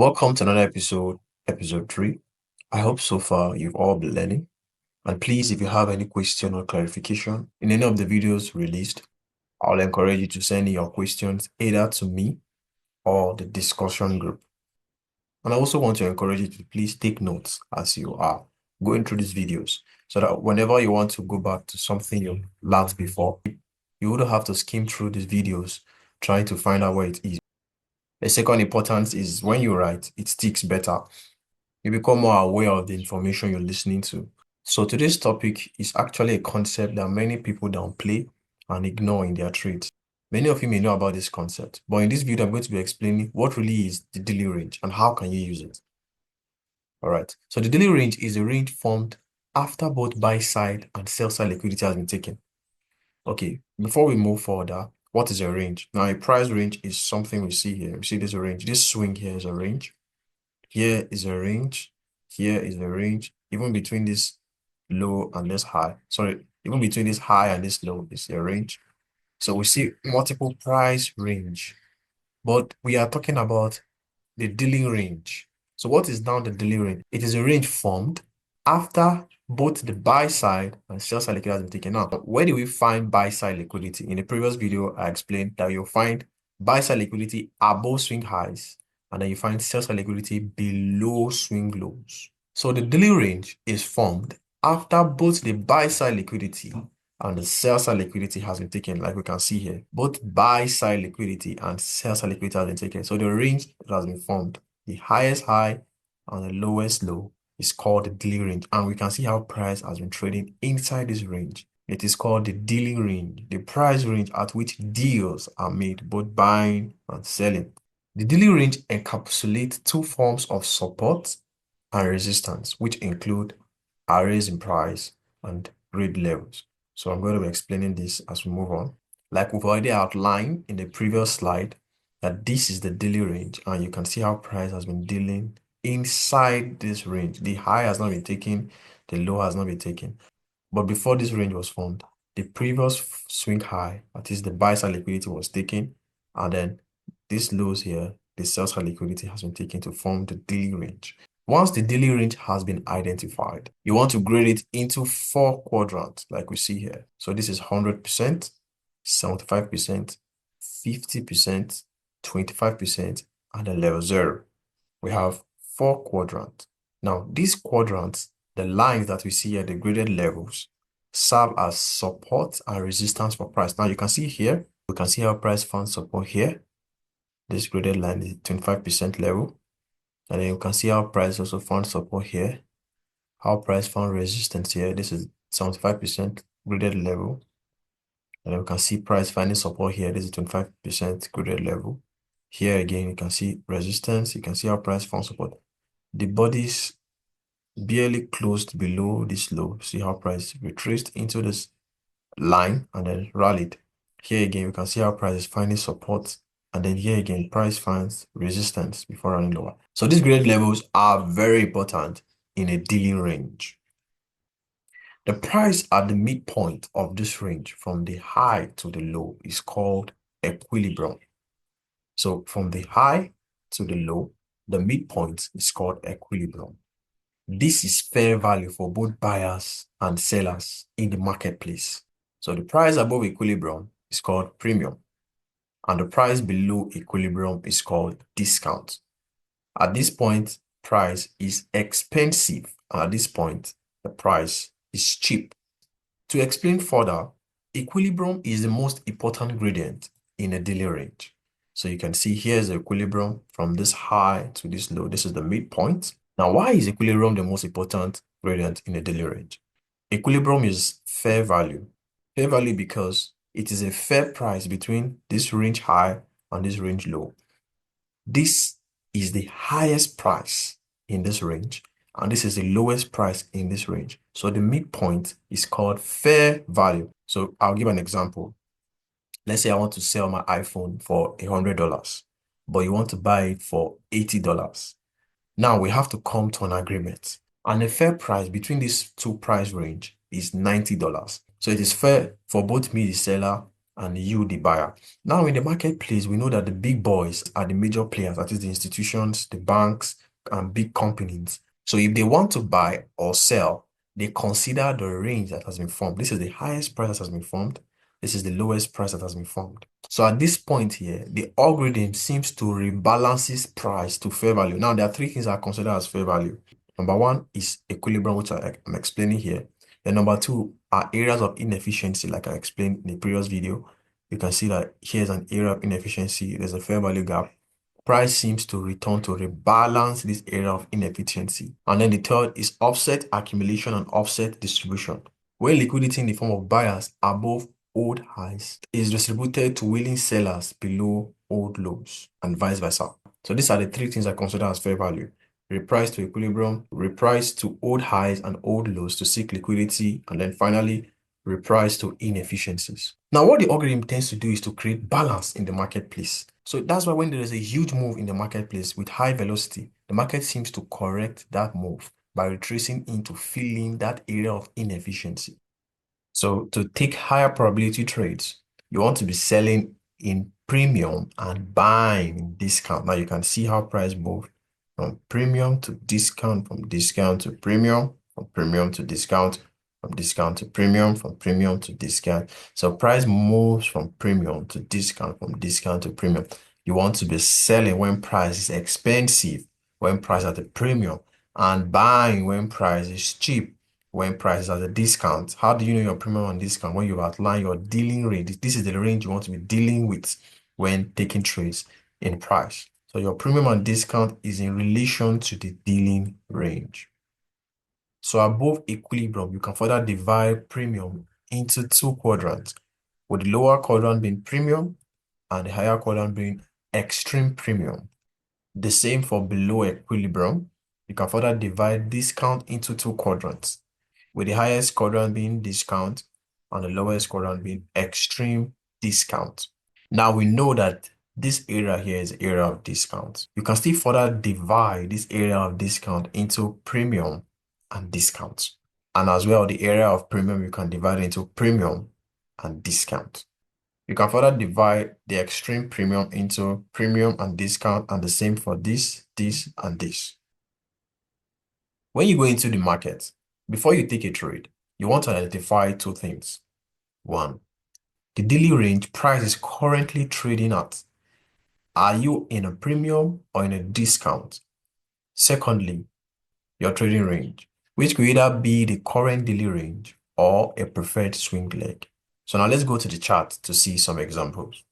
Welcome to another episode 3. I hope so far you've all been learning. And please, if you have any question or clarification in any of the videos released, I'll encourage you to send in your questions either to me or the discussion group. And I also want to encourage you to please take notes as you are going through these videos so that whenever you want to go back to something you learned before, you wouldn't have to skim through these videos trying to find out where it is. The second importance is when you write, it sticks better. You become more aware of the information you're listening to. So today's topic is actually a concept that many people downplay and ignore in their trades. Many of you may know about this concept, but in this video, I'm going to be explaining what really is the daily range and how can you use it. All right. So the daily range is a range formed after both buy side and sell side liquidity has been taken. Okay. Before we move further, what is a range? Now, a price range is something we see here. We see there's a range. This swing here is a range. Here is a range. Here is a range. Even between this low and this high. Sorry, even between this high and this low is a range. So we see multiple price range. But we are talking about the daily range. So what is now the daily range? It is a range formed after both the buy side and sell side liquidity has been taken out. Where do we find buy side liquidity? In the previous video, I explained that you'll find buy side liquidity above swing highs, and then you find sell side liquidity below swing lows. So the daily range is formed after both the buy side liquidity and the sell side liquidity has been taken, like we can see here. Both buy side liquidity and sell side liquidity has been taken. So the range that has been formed, the highest high and the lowest low, is called the daily range. And we can see how price has been trading inside this range. It is called the daily range, the price range at which deals are made, both buying and selling. The daily range encapsulates two forms of support and resistance, which include arrays in price and grid levels. So I'm going to be explaining this as we move on. Like we've already outlined in the previous slide, that this is the daily range, and you can see how price has been dealing inside this range. The high has not been taken, the low has not been taken. But before this range was formed, the previous swing high, that is the buy side liquidity, was taken, and then these lows here, the sell side liquidity has been taken to form the daily range. Once the daily range has been identified, you want to grade it into 4 quadrants like we see here. So this is 100%, 75%, 50%, 25%, and then level 0. We have 4 quadrants. Now, these quadrants, the lines that we see here, the graded levels, serve as support and resistance for price. Now, you can see here, we can see how price found support here. This graded line is 25% level. And then you can see how price also found support here. How price found resistance here. This is 75% graded level. And then we can see price finding support here. This is 25% graded level. Here again, you can see resistance. You can see how price found support. The bodies barely closed below this low. See how price retraced into this line and then rallied. Here again, we can see how price is finding support. And then here again, price finds resistance before running lower. So these graded levels are very important in a daily range. The price at the midpoint of this range from the high to the low is called equilibrium. So from the high to the low, the midpoint is called equilibrium. This is fair value for both buyers and sellers in the marketplace. So the price above equilibrium is called premium, and the price below equilibrium is called discount. At this point, price is expensive, and at this point, the price is cheap. To explain further, equilibrium is the most important gradient in a daily range. So you can see here's the equilibrium from this high to this low. This is the midpoint. Now, why is equilibrium the most important gradient in a daily range? Equilibrium is fair value. Fair value because it is a fair price between this range high and this range low. This is the highest price in this range, and this is the lowest price in this range. So the midpoint is called fair value. So I'll give an example. Let's say I want to sell my iPhone for $100, but you want to buy it for $80. Now we have to come to an agreement, and the fair price between these two price range is $90. So it is fair for both me, the seller, and you, the buyer. Now, in the marketplace, we know that the big boys are the major players, that is the institutions, the banks, and big companies. So if they want to buy or sell, they consider the range that has been formed. This is the highest price that has been formed. This is the lowest price that has been formed. So at this point here, the algorithm seems to rebalance its price to fair value. Now, there are three things I consider as fair value. Number one is equilibrium, which I'm explaining here. Then number two are areas of inefficiency, like I explained in the previous video. You can see that here's an area of inefficiency. There's a fair value gap. Price seems to return to rebalance this area of inefficiency. And then the third is offset accumulation and offset distribution. When liquidity in the form of buyers above old highs is distributed to willing sellers below old lows, and vice versa. So these are the three things I consider as fair value: reprice to equilibrium, reprice to old highs and old lows to seek liquidity, and then finally reprice to inefficiencies. Now, what the algorithm tends to do is to create balance in the marketplace. So that's why when there is a huge move in the marketplace with high velocity, the market seems to correct that move by retracing into filling that area of inefficiency. So to take higher probability trades, you want to be selling in premium and buying in discount. Now you can see how price moved from premium to discount, from discount to premium, from premium to discount, from discount to premium, from premium to discount. So price moves from premium to discount, from discount to premium. You want to be selling when price is expensive, when price at a premium, and buying when price is cheap, when price is at a discount. How do you know your premium and discount? When you outline your dealing range. This is the range you want to be dealing with when taking trades in price. So your premium and discount is in relation to the dealing range. So above equilibrium, you can further divide premium into two quadrants, with the lower quadrant being premium and the higher quadrant being extreme premium. The same for below equilibrium. You can further divide discount into two quadrants, with the highest quadrant being discount and the lowest quadrant being extreme discount. Now we know that this area here is the area of discount. You can still further divide this area of discount into premium and discount. And as well, the area of premium, you can divide into premium and discount. You can further divide the extreme premium into premium and discount, and the same for this, and this. When you go into the market, before you take a trade, you want to identify two things. One, the daily range price is currently trading at. Are you in a premium or in a discount? Secondly, your trading range, which could either be the current daily range or a preferred swing leg. So now let's go to the chart to see some examples.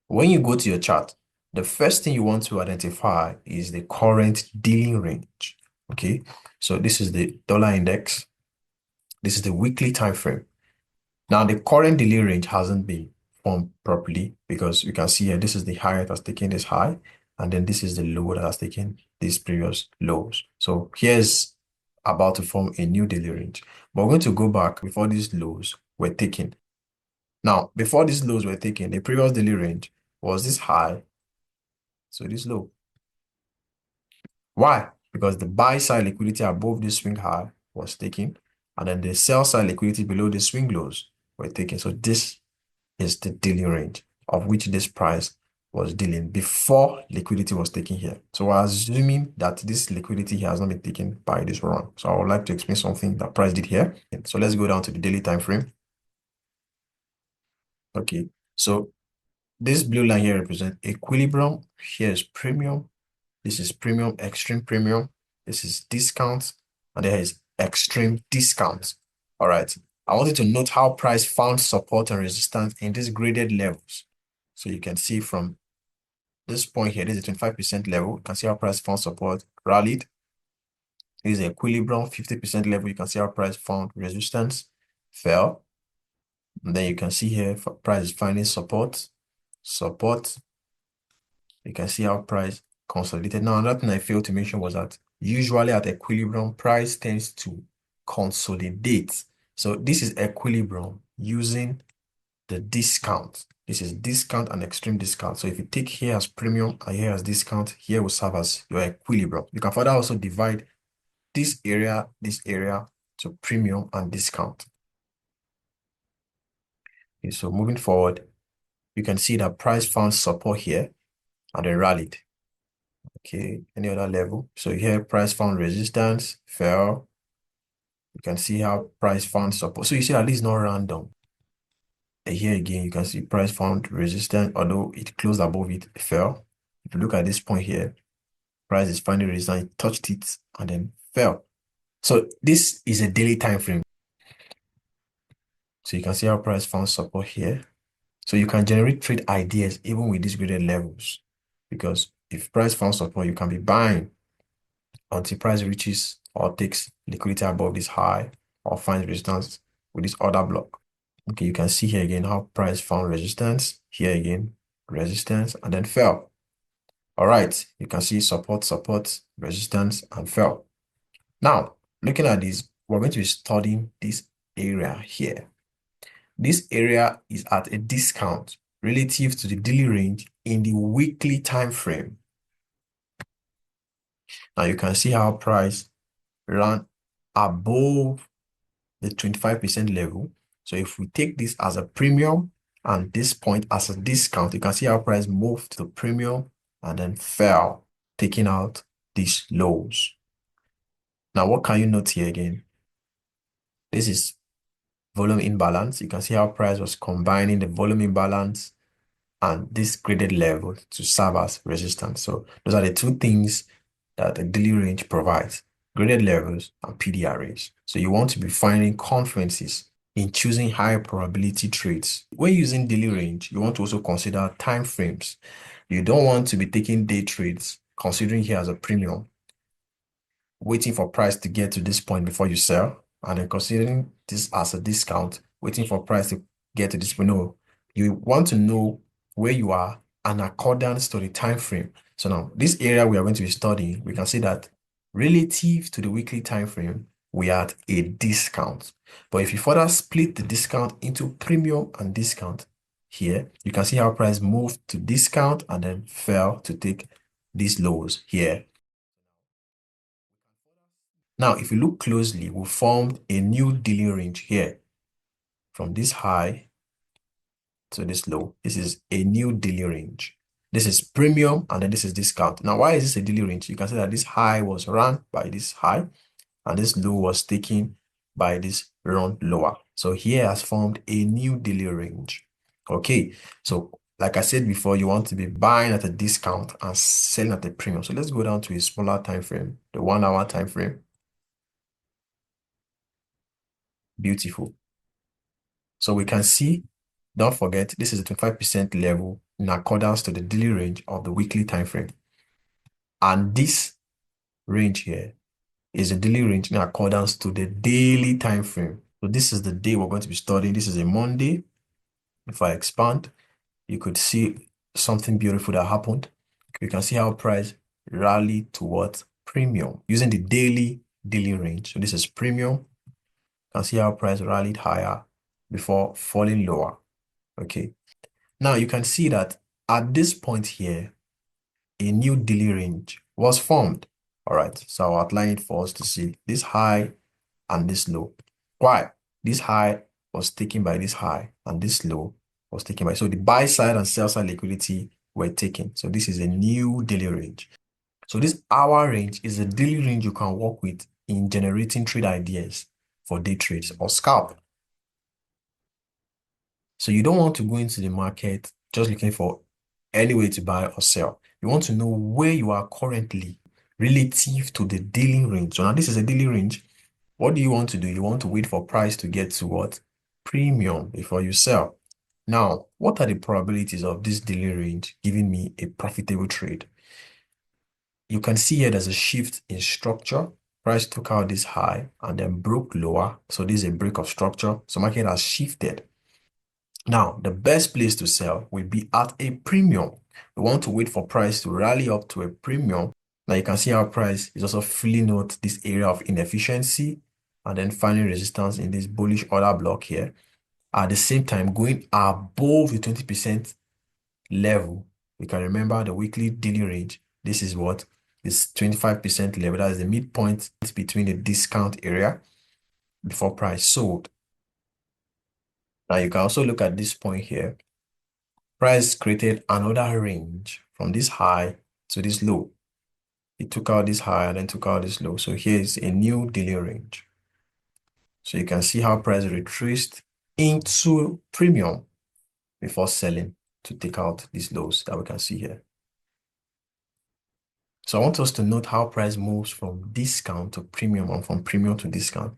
When you go to your chart, the first thing you want to identify is the current dealing range. Okay, so this is the dollar index. This is the weekly time frame. Now, the current daily range hasn't been formed properly because you can see here, this is the high that has taken this high, and then this is the low that has taken these previous lows. So here's about to form a new daily range. But we're going to go back before these lows were taken. Now, before these lows were taken, the previous daily range was this high, so this low. Why? Because the buy side liquidity above this swing high was taken, and then the sell side liquidity below the swing lows were taken. So this is the dealing range of which this price was dealing before liquidity was taken here. So we're assuming that this liquidity here has not been taken by this run. So I would like to explain something that price did here. So let's go down to the daily time frame. Okay, so this blue line here represents equilibrium. Here is premium. This is premium, extreme premium. This is discount, and there is extreme discount. All right. I want you to note how price found support and resistance in these graded levels. So you can see from this point here, this is a 25% level. You can see how price found support, rallied. This is the equilibrium, 50% level. You can see how price found resistance, fell. And then you can see here, price is finding support, support. You can see how price consolidated. Now, another thing I failed to mention was that usually at equilibrium, price tends to consolidate. So this is equilibrium using the discount. This is discount and extreme discount. So if you take here as premium and here as discount, here will serve as your equilibrium. You can further also divide this area to premium and discount. Okay, so moving forward, you can see that price found support here and then rallied. Okay, any other level? So here price found resistance, fell. You can see how price found support. So you see that this is not random. And here again, you can see price found resistance, although it closed above it, it fell. If you look at this point here, price is finding resistance, it touched it and then fell. So this is a daily time frame. So you can see how price found support here. So you can generate trade ideas even with these graded levels, because if price found support, you can be buying until price reaches or takes liquidity above this high or finds resistance with this other block. Okay, you can see here again how price found resistance, here again, resistance, and then fell. All right, you can see support, support, resistance, and fell. Now, looking at this, we're going to be studying this area here. This area is at a discount relative to the daily range in the weekly time frame. Now you can see how price ran above the 25% level. So if we take this as a premium and this point as a discount, you can see how price moved to the premium and then fell, taking out these lows. Now, what can you note here again? This is volume imbalance. You can see how price was combining the volume imbalance and this graded level to serve as resistance. So those are the two things that the daily range provides: graded levels and PDRAs. So you want to be finding confluences in choosing high probability trades. When using daily range, you want to also consider time frames. You don't want to be taking day trades, considering here as a premium, waiting for price to get to this point before you sell, and then considering this as a discount, waiting for price to get to this point. No, you want to know where you are and accordance to the time frame. So now, this area we are going to be studying, we can see that relative to the weekly time frame, we are at a discount. But if you further split the discount into premium and discount, here, you can see how price moved to discount and then fell to take these lows here. Now, if you look closely, we formed a new daily range here from this high to this low. This is a new daily range. This is premium and then this is discount. Now, why is this a daily range? You can see that this high was run by this high and this low was taken by this run lower. So here has formed a new daily range. Okay, so like I said before, you want to be buying at a discount and selling at a premium. So let's go down to a smaller time frame, the 1 hour time frame. Beautiful. So we can see, don't forget, this is a 25% level in accordance to the daily range of the weekly time frame. And this range here is a daily range in accordance to the daily time frame. So this is the day we're going to be studying. This is a Monday. If I expand, you could see something beautiful that happened. You can see how price rallied towards premium using the daily range. So this is premium. You can see how price rallied higher before falling lower. Okay. Now you can see that at this point here, a new daily range was formed. All right. So I'll outline it for us to see this high and this low. Why? This high was taken by this high and this low was taken by. So the buy side and sell side liquidity were taken. So this is a new daily range. So this hour range is a daily range you can work with in generating trade ideas for day trades or scalp. So you don't want to go into the market just looking for any way to buy or sell. You want to know where you are currently relative to the daily range. So now this is a daily range. What do you want to do? You want to wait for price to get to what? Premium before you sell. Now, what are the probabilities of this daily range giving me a profitable trade? You can see here there's a shift in structure. Price took out this high and then broke lower. So this is a break of structure. So market has shifted. Now, the best place to sell will be at a premium. We want to wait for price to rally up to a premium. Now, you can see how price is also filling out this area of inefficiency and then finding resistance in this bullish order block here. At the same time, going above the 20% level. We can remember the weekly daily range. This is what? This 25% level. That is the midpoint between the discount area before price sold. Now, you can also look at this point here. price created another range from this high to this low. It took out this high and then took out this low. So here is a new daily range. So you can see how price retraced into premium before selling to take out these lows that we can see here. So I want us to note how price moves from discount to premium and from premium to discount.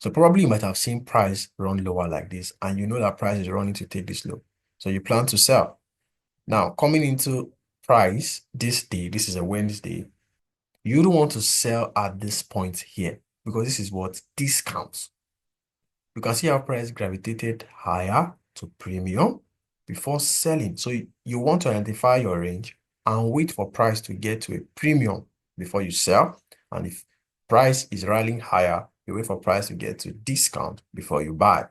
So probably you might have seen price run lower like this, and you know that price is running to take this low. So you plan to sell. Now, coming into price this day, this is a Wednesday, you don't want to sell at this point here because this is what discounts. You can see how price gravitated higher to premium before selling. So you want to identify your range and wait for price to get to a premium before you sell. And if price is rallying higher, you wait for price to get to discount before you buy.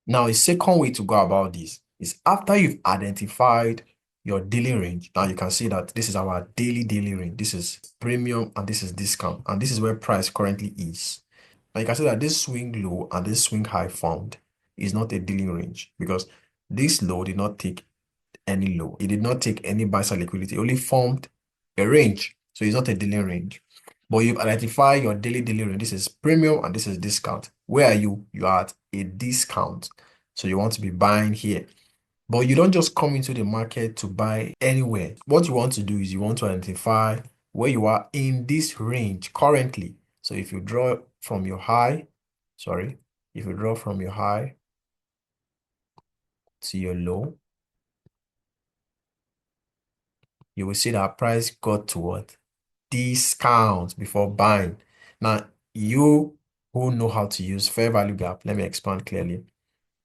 Now, a second way to go about this is after you've identified your daily range. Now you can see that this is our daily range. This is premium and this is discount. And this is where price currently is. Now you can see that this swing low and this swing high formed is not a daily range because this low did not take any low. It did not take any buy side liquidity. It only formed a range. So it's not a daily range. But you've identified your daily range. This is premium and this is discount. Where are you? You are at a discount. So you want to be buying here. But you don't just come into the market to buy anywhere. What you want to do is you want to identify where you are in this range currently. So if you draw from your high, if you draw from your high to your low, you will see that price got to what? Discount before buying. Now, you who know how to use fair value gap, let me expand clearly.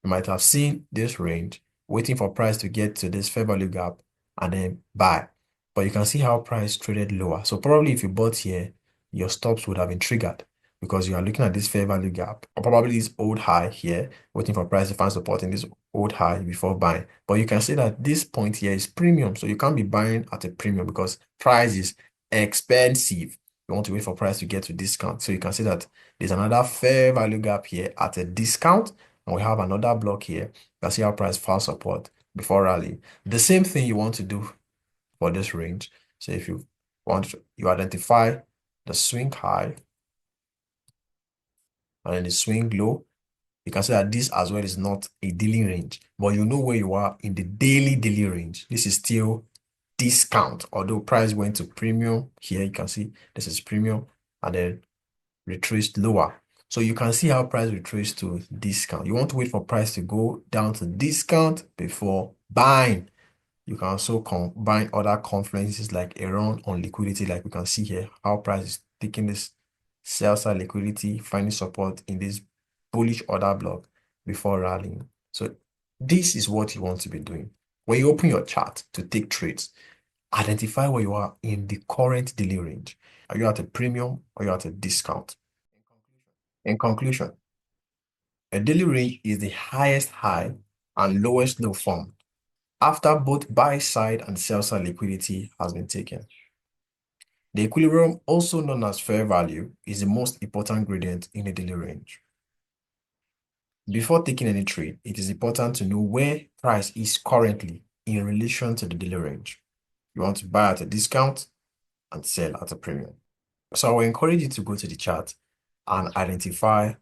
You might have seen this range, waiting for price to get to this fair value gap and then buy. But you can see how price traded lower. So probably if you bought here, your stops would have been triggered because you are looking at this fair value gap or probably this old high here, waiting for price to find support in this old high before buying. But you can see that this point here is premium. So you can't be buying at a premium because price is expensive. You want to wait for price to get to discount. So you can see that there's another fair value gap here at a discount. And we have another block here. You can see how price found support before rallying. The same thing you want to do for this range. So if you want to, you identify the swing high and then the swing low, you can see that this as well is not a daily range, but you know where you are in the daily range. This is still discount, although price went to premium. Here you can see this is premium and then retraced lower. So you can see how price retraced to discount. You want to wait for price to go down to discount before buying. You can also combine other confluences like a run on liquidity, like we can see here, how price is taking this sell side liquidity, finding support in this bullish order block before rallying. So this is what you want to be doing. When you open your chart to take trades, identify where you are in the current daily range. Are you at a premium or are you at a discount? In conclusion, a daily range is the highest high and lowest low formed after both buy side and sell side liquidity has been taken. The equilibrium, also known as fair value, is the most important gradient in a daily range. Before taking any trade, it is important to know where price is currently in relation to the daily range. You want to buy at a discount and sell at a premium. So I will encourage you to go to the chart and identify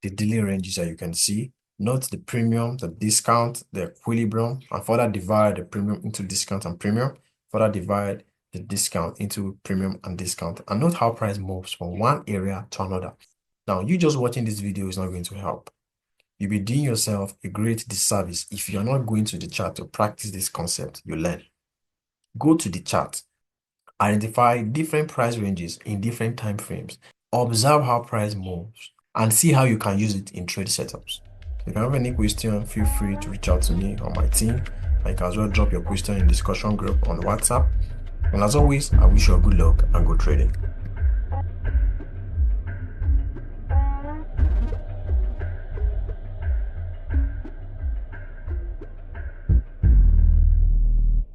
the daily ranges that you can see. Note the premium, the discount, the equilibrium, and further divide the premium into discount and premium. Further divide the discount into premium and discount. And note how price moves from one area to another. Now, you just watching this video is not going to help. You'll be doing yourself a great disservice if you're not going to the chart to practice this concept you learn. Go to the chart. Identify different price ranges in different time frames. Observe how price moves and see how you can use it in trade setups. If you have any question, feel free to reach out to me or my team. And you can as well drop your question in the discussion group on WhatsApp. And as always, I wish you a good luck and good trading.